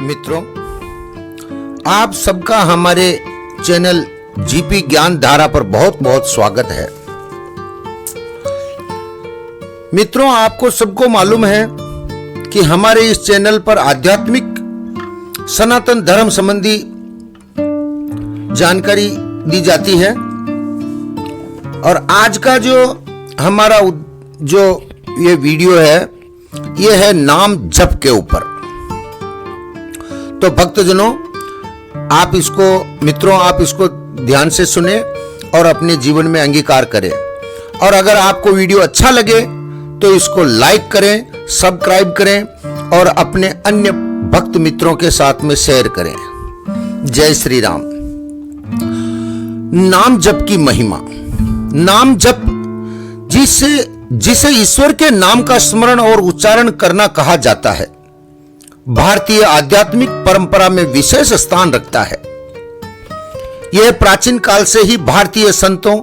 मित्रों, आप सबका हमारे चैनल जीपी ज्ञान धारा पर बहुत बहुत स्वागत है। मित्रों, आपको सबको मालूम है कि हमारे इस चैनल पर आध्यात्मिक सनातन धर्म संबंधी जानकारी दी जाती है और आज का जो हमारा ये वीडियो है ये है नाम जप के ऊपर। तो भक्तजनों, आप इसको ध्यान से सुने और अपने जीवन में अंगीकार करें। और अगर आपको वीडियो अच्छा लगे तो इसको लाइक करें, सब्सक्राइब करें और अपने अन्य भक्त मित्रों के साथ में शेयर करें। जय श्री राम। नाम जप की महिमा। नाम जप जिसे ईश्वर के नाम का स्मरण और उच्चारण करना कहा जाता है, भारतीय आध्यात्मिक परंपरा में विशेष स्थान रखता है। यह प्राचीन काल से ही भारतीय संतों,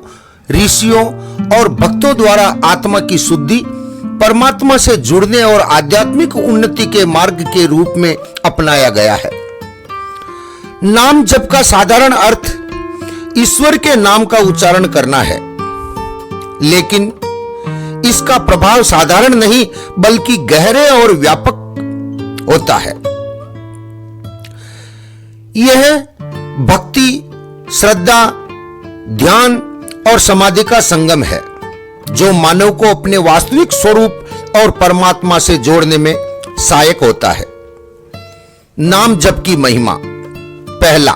ऋषियों और भक्तों द्वारा आत्मा की शुद्धि, परमात्मा से जुड़ने और आध्यात्मिक उन्नति के मार्ग के रूप में अपनाया गया है। नाम जप का साधारण अर्थ ईश्वर के नाम का उच्चारण करना है, लेकिन इसका प्रभाव साधारण नहीं बल्कि गहरे और व्यापक होता है। यह भक्ति, श्रद्धा, ध्यान और समाधि का संगम है जो मानव को अपने वास्तविक स्वरूप और परमात्मा से जोड़ने में सहायक होता है। नाम जप की महिमा। पहला,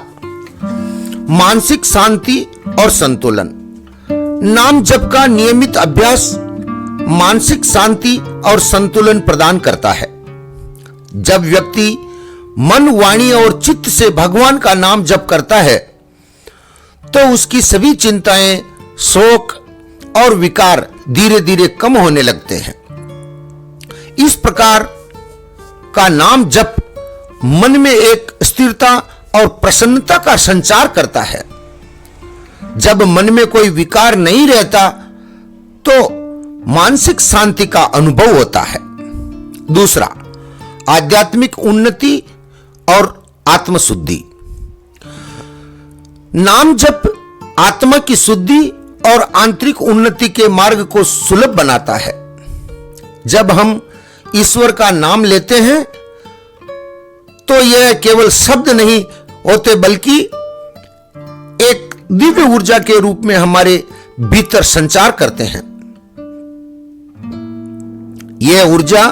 मानसिक शांति और संतुलन। नाम जप का नियमित अभ्यास मानसिक शांति और संतुलन प्रदान करता है। जब व्यक्ति मन, वाणी और चित्त से भगवान का नाम जप करता है तो उसकी सभी चिंताएं, शोक और विकार धीरे धीरे कम होने लगते हैं। इस प्रकार का नाम जप मन में एक स्थिरता और प्रसन्नता का संचार करता है। जब मन में कोई विकार नहीं रहता तो मानसिक शांति का अनुभव होता है। दूसरा, आध्यात्मिक उन्नति और आत्मशुद्धि। नाम जप आत्मा की शुद्धि और आंतरिक उन्नति के मार्ग को सुलभ बनाता है। जब हम ईश्वर का नाम लेते हैं तो यह केवल शब्द नहीं होते बल्कि एक दिव्य ऊर्जा के रूप में हमारे भीतर संचार करते हैं। यह ऊर्जा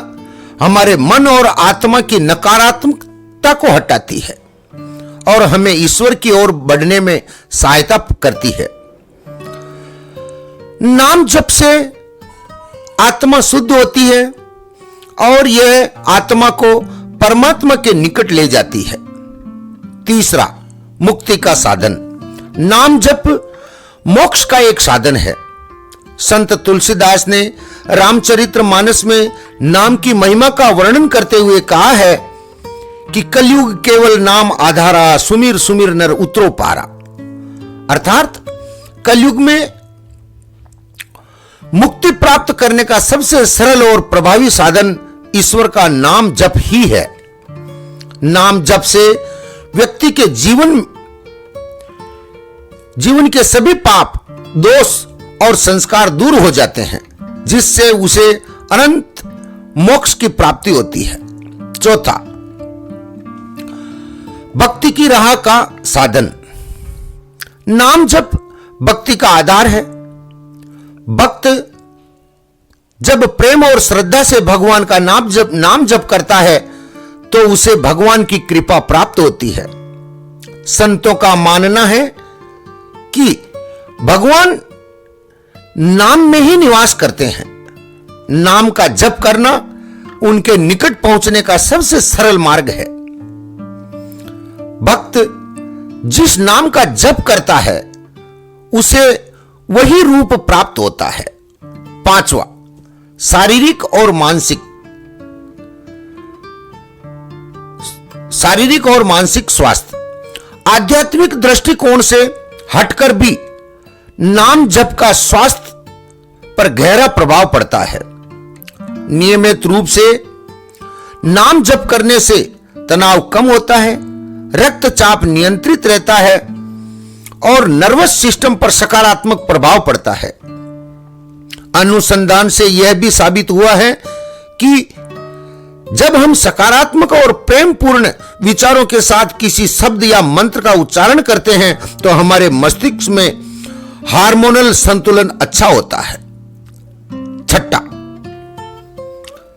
हमारे मन और आत्मा की नकारात्मकता को हटाती है और हमें ईश्वर की ओर बढ़ने में सहायता करती है। नाम जप से आत्मा शुद्ध होती है और यह आत्मा को परमात्मा के निकट ले जाती है। तीसरा, मुक्ति का साधन। नाम जप मोक्ष का एक साधन है। संत तुलसीदास ने रामचरितमानस में नाम की महिमा का वर्णन करते हुए कहा है कि कलयुग केवल नाम आधारा, सुमिर सुमिर नर उतरो पारा। अर्थात कलयुग में मुक्ति प्राप्त करने का सबसे सरल और प्रभावी साधन ईश्वर का नाम जप ही है। नाम जप से व्यक्ति के जीवन के सभी पाप, दोष और संस्कार दूर हो जाते हैं, जिससे उसे अनंत मोक्ष की प्राप्ति होती है। चौथा, भक्ति की राह का साधन। नाम जप भक्ति का आधार है। भक्त जब प्रेम और श्रद्धा से भगवान का नाम जप करता है तो उसे भगवान की कृपा प्राप्त होती है। संतों का मानना है कि भगवान नाम में ही निवास करते हैं। नाम का जप करना उनके निकट पहुंचने का सबसे सरल मार्ग है। भक्त जिस नाम का जप करता है उसे वही रूप प्राप्त होता है। पांचवा, शारीरिक और मानसिक स्वास्थ्य। आध्यात्मिक दृष्टिकोण से हटकर भी नाम जप का स्वास्थ्य पर गहरा प्रभाव पड़ता है। नियमित रूप से नाम जप करने से तनाव कम होता है, रक्तचाप नियंत्रित रहता है और नर्वस सिस्टम पर सकारात्मक प्रभाव पड़ता है। अनुसंधान से यह भी साबित हुआ है कि जब हम सकारात्मक और प्रेमपूर्ण विचारों के साथ किसी शब्द या मंत्र का उच्चारण करते हैं तो हमारे मस्तिष्क में हार्मोनल संतुलन अच्छा होता है। छठा,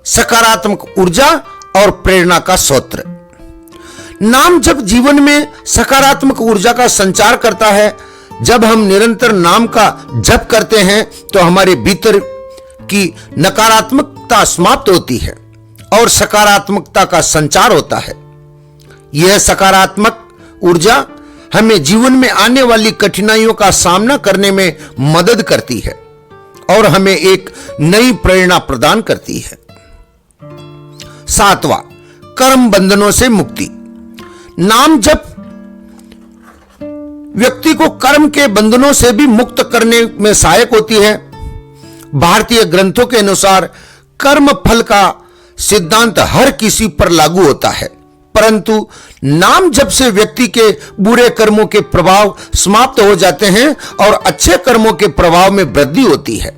सकारात्मक ऊर्जा और प्रेरणा का स्रोत। नाम जप जीवन में सकारात्मक ऊर्जा का संचार करता है। जब हम निरंतर नाम का जप करते हैं तो हमारे भीतर की नकारात्मकता समाप्त होती है और सकारात्मकता का संचार होता है। यह सकारात्मक ऊर्जा हमें जीवन में आने वाली कठिनाइयों का सामना करने में मदद करती है और हमें एक नई प्रेरणा प्रदान करती है। सातवां, कर्म बंधनों से मुक्ति। नाम जप व्यक्ति को कर्म के बंधनों से भी मुक्त करने में सहायक होती है। भारतीय ग्रंथों के अनुसार कर्म फल का सिद्धांत हर किसी पर लागू होता है, परंतु नाम जप से व्यक्ति के बुरे कर्मों के प्रभाव समाप्त हो जाते हैं और अच्छे कर्मों के प्रभाव में वृद्धि होती है।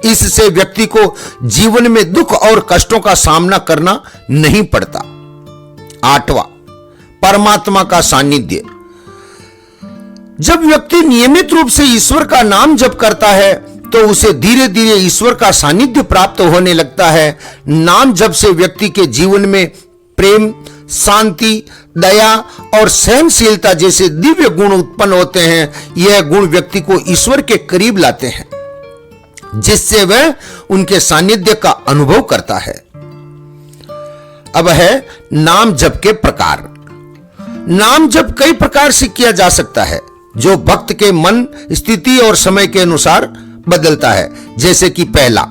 इससे व्यक्ति को जीवन में दुख और कष्टों का सामना करना नहीं पड़ता। आठवां, परमात्मा का सानिध्य। जब व्यक्ति नियमित रूप से ईश्वर का नाम जप करता है तो उसे धीरे धीरे ईश्वर का सानिध्य प्राप्त होने लगता है। नाम जप से व्यक्ति के जीवन में प्रेम, शांति, दया और सहनशीलता जैसे दिव्य गुण उत्पन्न होते हैं। यह गुण व्यक्ति को ईश्वर के करीब लाते हैं, जिससे वह उनके सानिध्य का अनुभव करता है। अब है नाम जप के प्रकार। नाम जप कई प्रकार से किया जा सकता है, जो भक्त के मन, स्थिति और समय के अनुसार बदलता है। जैसे कि पहला,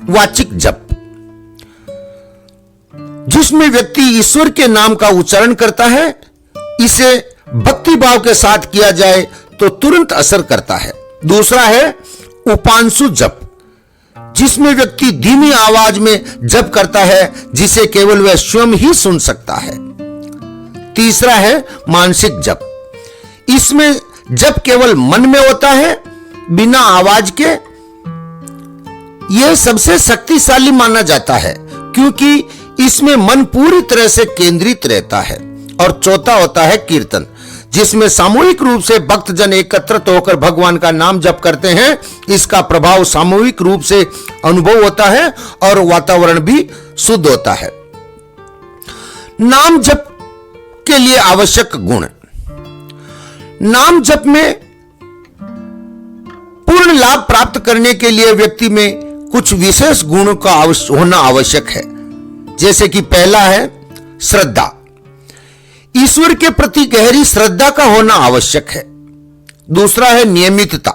वाचिक जप, जिसमें व्यक्ति ईश्वर के नाम का उच्चारण करता है। इसे भक्ति भाव के साथ किया जाए तो तुरंत असर करता है। दूसरा है उपांशु जप, जिसमें व्यक्ति धीमी आवाज में जप करता है, जिसे केवल वह स्वयं ही सुन सकता है। तीसरा है मानसिक जप, इसमें जप केवल मन में होता है, बिना आवाज के। यह सबसे शक्तिशाली माना जाता है क्योंकि इसमें मन पूरी तरह से केंद्रित रहता है। और चौथा होता है कीर्तन, जिसमें सामूहिक रूप से भक्तजन एकत्रित होकर भगवान का नाम जप करते हैं। इसका प्रभाव सामूहिक रूप से अनुभव होता है और वातावरण भी शुद्ध होता है। नाम जप के लिए आवश्यक गुण। नाम जप में पूर्ण लाभ प्राप्त करने के लिए व्यक्ति में कुछ विशेष गुणों का होना आवश्यक है। जैसे कि पहला है श्रद्धा, ईश्वर के प्रति गहरी श्रद्धा का होना आवश्यक है। दूसरा है नियमितता,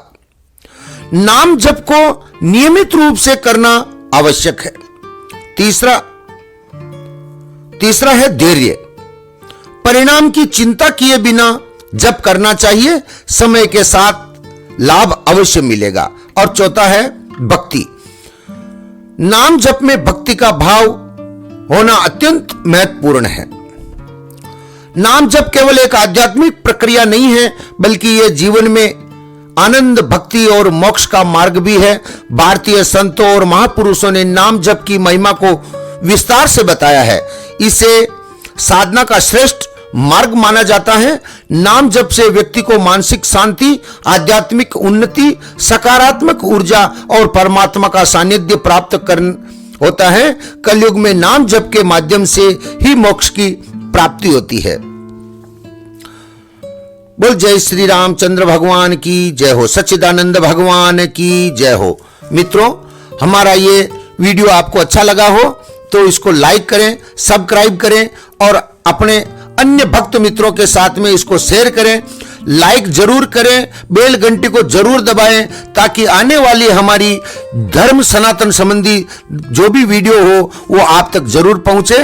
नाम जप को नियमित रूप से करना आवश्यक है। तीसरा है धैर्य, परिणाम की चिंता किए बिना जप करना चाहिए, समय के साथ लाभ अवश्य मिलेगा। और चौथा है भक्ति, नाम जप में भक्ति का भाव होना अत्यंत महत्वपूर्ण है। नाम जप केवल एक आध्यात्मिक प्रक्रिया नहीं है, बल्कि यह जीवन में आनंद, भक्ति और मोक्ष का मार्ग भी है। भारतीय संतों और महापुरुषों ने नाम जप की महिमा को विस्तार से बताया है। इसे साधना का श्रेष्ठ मार्ग माना जाता है। नाम जप से व्यक्ति को मानसिक शांति, आध्यात्मिक उन्नति, सकारात्मक ऊर्जा और परमात्मा का सानिध्य प्राप्त होता है। कलयुग में नाम जप के माध्यम से ही मोक्ष की प्राप्ति होती है। बोल जय श्री रामचंद्र भगवान की जय हो, सच्चिदानंद भगवान की जय हो। मित्रों, हमारा ये वीडियो आपको अच्छा लगा हो तो इसको लाइक करें, सब्सक्राइब करें और अपने अन्य भक्त मित्रों के साथ में इसको शेयर करें। लाइक जरूर करें, बेल घंटी को जरूर दबाएं, ताकि आने वाली हमारी धर्म सनातन संबंधी जो भी वीडियो हो वो आप तक जरूर पहुंचे।